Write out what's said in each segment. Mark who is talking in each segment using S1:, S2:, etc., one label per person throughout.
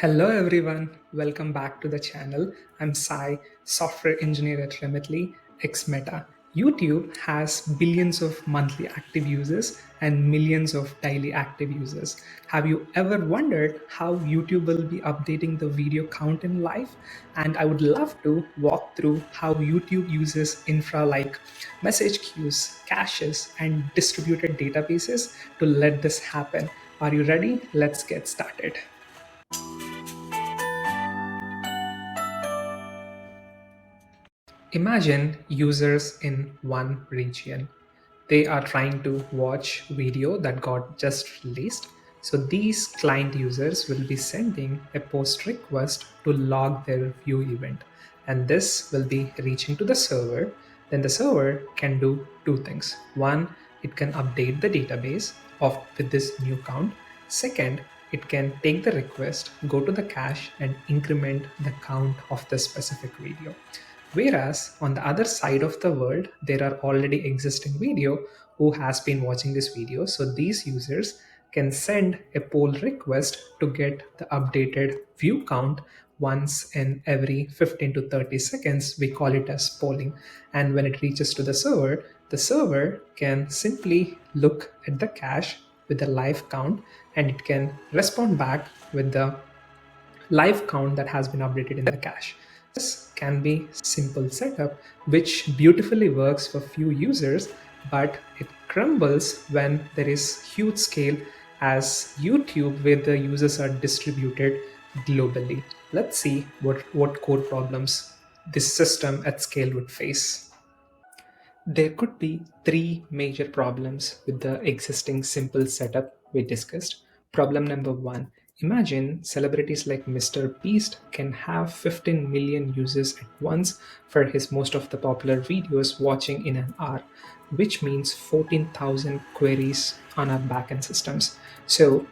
S1: Hello everyone, welcome back to the channel. I'm Sai, software engineer at Remitly, ex Meta. YouTube has billions of monthly active users and millions of daily active users. Have you ever wondered how YouTube will be updating the video count in life? And I would love to walk through how YouTube uses infra like message queues, caches, and distributed databases to let this happen. Are you ready? Let's get started. Imagine users in one region. They are trying to watch video that got just released. So these client users will be sending a post request to log their view event. And this will be reaching to the server. Then the server can do two things. One, it can update the database of with this new count. Second, it can take the request, go to the cache and increment the count of the specific video. Whereas on the other side of the world, there are already existing video who has been watching this video. So these users can send a poll request to get the updated view count once in every 15 to 30 seconds. We call it as polling. And when it reaches to the server can simply look at the cache with the live count and it can respond back with the live count that has been updated in the cache. This can be simple setup, which beautifully works for few users, but it crumbles when there is huge scale as YouTube where the users are distributed globally. Let's see what core problems this system at scale would face. There could be three major problems with the existing simple setup we discussed. Problem number one, imagine celebrities like Mr. Beast can have 15 million users at once for his most of the popular videos watching in an hour, which means 14,000 queries on our backend systems. So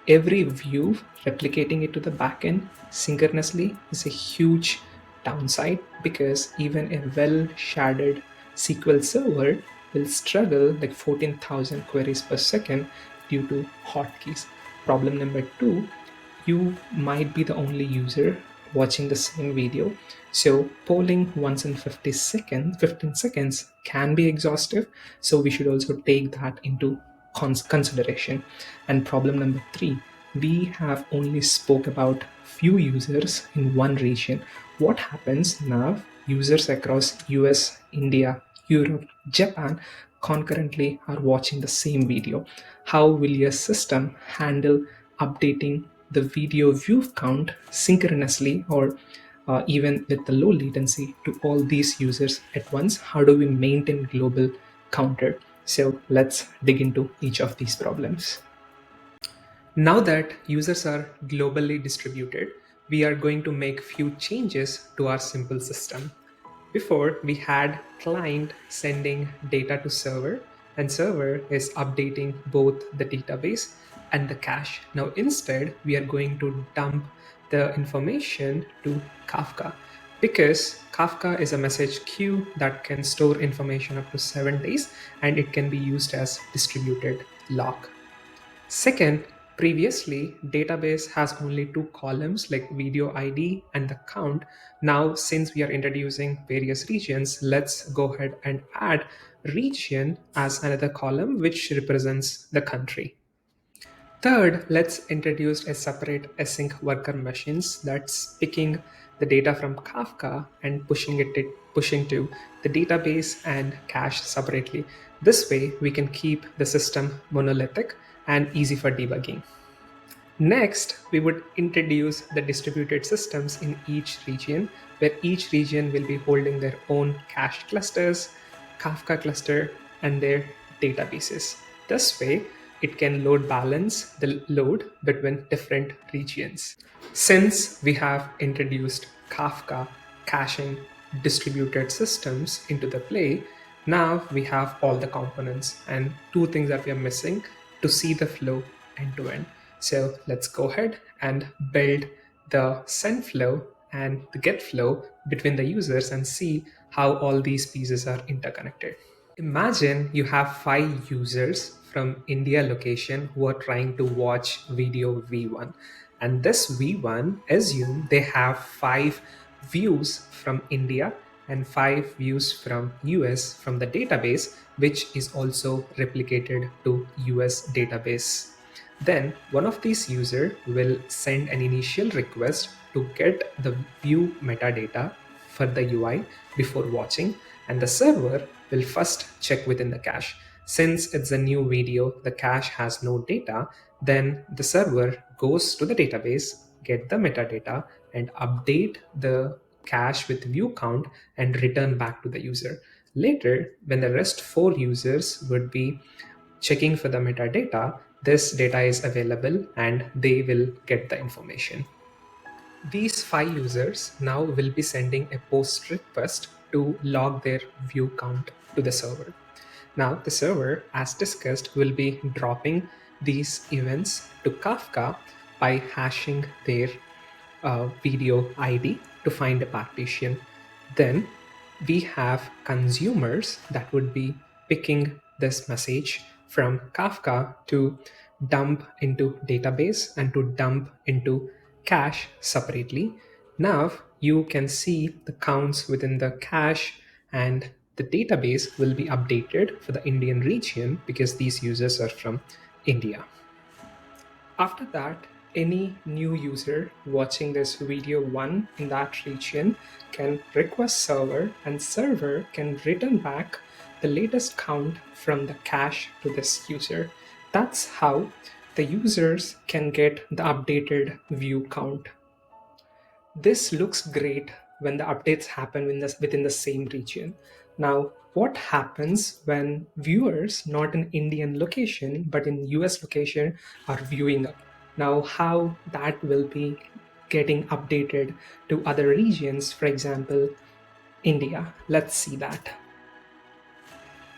S1: every view replicating it to the backend synchronously is a huge downside because even a well sharded SQL server will struggle like 14,000 queries per second due to hotkeys. Problem number two, you might be the only user watching the same video. So polling once in 15 seconds can be exhaustive. So we should also take that into consideration. And problem number three, we have only spoke about few users in one region. What happens now? Users across US, India, Europe, Japan concurrently are watching the same video. How will your system handle updating the video view count synchronously or even with the low latency to all these users at once? How do we maintain global counter? So let's dig into each of these problems. Now that users are globally distributed, we are going to make few changes to our simple system. Before, we had client sending data to server and server is updating both the database and the cache. Now instead, we are going to dump the information to Kafka because Kafka is a message queue that can store information up to 7 days and it can be used as distributed log. Second, previously database has only two columns like video ID and the count. Now, since we are introducing various regions, let's go ahead and add region as another column which represents the country. Third, let's introduce a separate async worker machines that's picking the data from Kafka and pushing to the database and cache separately. This way, we can keep the system monolithic and easy for debugging. Next, we would introduce the distributed systems in each region, where each region will be holding their own cache clusters, Kafka cluster, and their databases. This way, it can load balance the load between different regions. Since we have introduced Kafka caching distributed systems into the play, now we have all the components and two things that we are missing to see the flow end to end. So let's go ahead and build the send flow and the get flow between the users and see how all these pieces are interconnected. Imagine you have 5 users from India location who are trying to watch video V1. And this V1, assume they have 5 views from India and 5 views from US from the database, which is also replicated to US database. Then one of these user will send an initial request to get the view metadata for the UI before watching, and the server will first check within the cache. Since it's a new video, the cache has no data, then the server goes to the database, get the metadata, and update the cache with view count and return back to the user. Later, when the rest 4 users would be checking for the metadata, this data is available and they will get the information. These 5 users now will be sending a post request to log their view count to the server. Now, the server, as discussed, will be dropping these events to Kafka by hashing their video ID to find a partition. Then we have consumers that would be picking this message from Kafka to dump into database and to dump into cache separately. Now you can see the counts within the cache, and the database will be updated for the Indian region because these users are from India. After that, any new user watching this video 1 in that region can request server, and server can return back the latest count from the cache to this user. That's how the users can get the updated view count. This looks great when the updates happen within the same region. Now, what happens when viewers not in Indian location but in US location are viewing up? Now, how that will be getting updated to other regions, for example, India. Let's see that.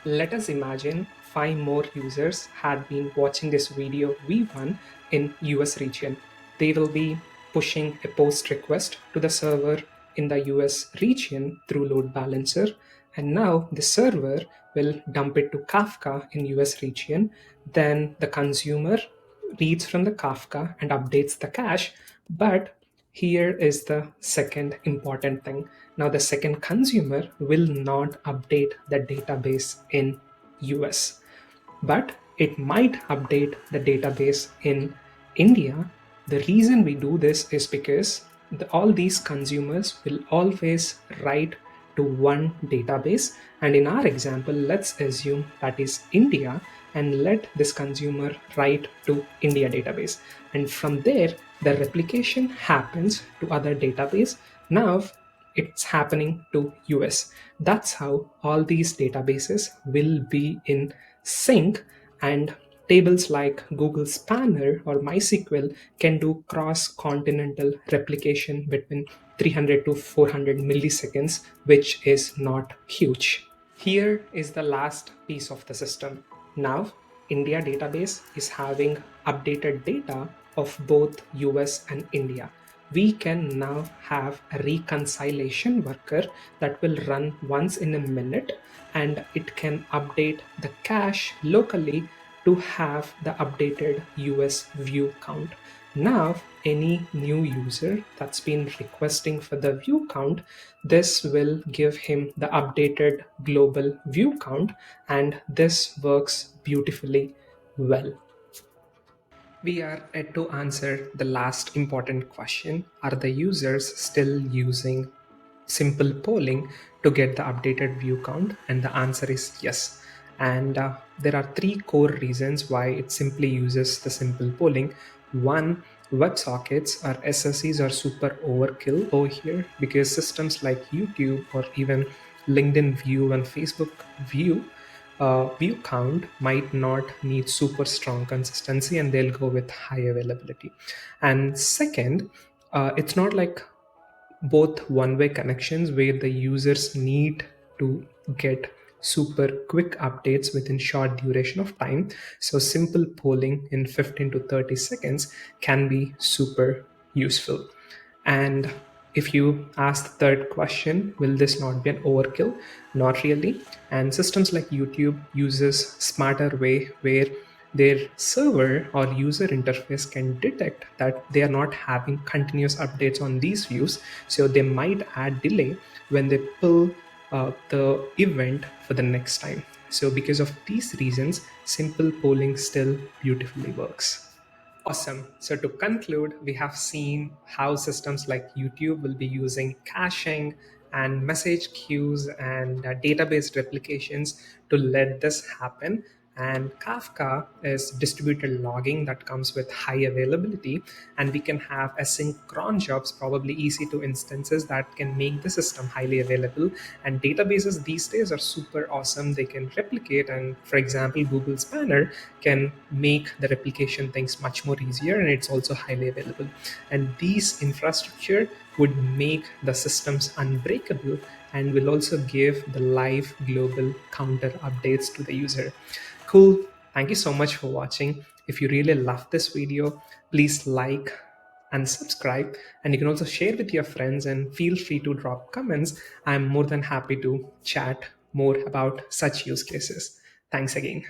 S1: Let us imagine 5 more users had been watching this video V1 in US region. They will be pushing a post request to the server in the US region through load balancer, and now the server will dump it to Kafka in US region. Then the consumer reads from the Kafka and updates the cache. But here is the second important thing. Now the second consumer will not update the database in US, but it might update the database in India. The reason we do this is because all these consumers will always write to one database, and in our example, let's assume that is India, and let this consumer write to India database, and from there the replication happens to other database. Now it's happening to US. That's how all these databases will be in sync, and tables like Google Spanner or MySQL can do cross-continental replication between 300 to 400 milliseconds, which is not huge. Here is the last piece of the system. Now, India database is having updated data of both US and India. We can now have a reconciliation worker that will run once in a minute, and it can update the cache locally to have the updated US view count. Now, any new user that's been requesting for the view count, this will give him the updated global view count, and this works beautifully well. We are yet to answer the last important question. Are the users still using simple polling to get the updated view count? And the answer is yes. And there are 3 core reasons why it simply uses the simple polling. One, WebSockets or SSEs are super overkill over here because systems like YouTube or even LinkedIn View and Facebook View view count might not need super strong consistency, and they'll go with high availability. And second, it's not like both one-way connections where the users need to get super quick updates within short duration of time. So simple polling in 15 to 30 seconds can be super useful. And if you ask the third question, will this not be an overkill? Not really. And systems like YouTube uses smarter way where their server or user interface can detect that they are not having continuous updates on these views, so they might add delay when they pull the event for the next time. So because of these reasons, simple polling still beautifully works. Awesome. So to conclude, we have seen how systems like YouTube will be using caching and message queues and database replications to let this happen. And Kafka is distributed logging that comes with high availability, and we can have async cron jobs, probably EC2 instances that can make the system highly available. And databases these days are super awesome. They can replicate, and for example, Google Spanner can make the replication things much more easier, and it's also highly available. And these infrastructure would make the systems unbreakable and will also give the live global counter updates to the user. Cool. Thank you so much for watching. If you really love this video, please like and subscribe, and you can also share with your friends, and feel free to drop comments. I'm more than happy to chat more about such use cases. Thanks again.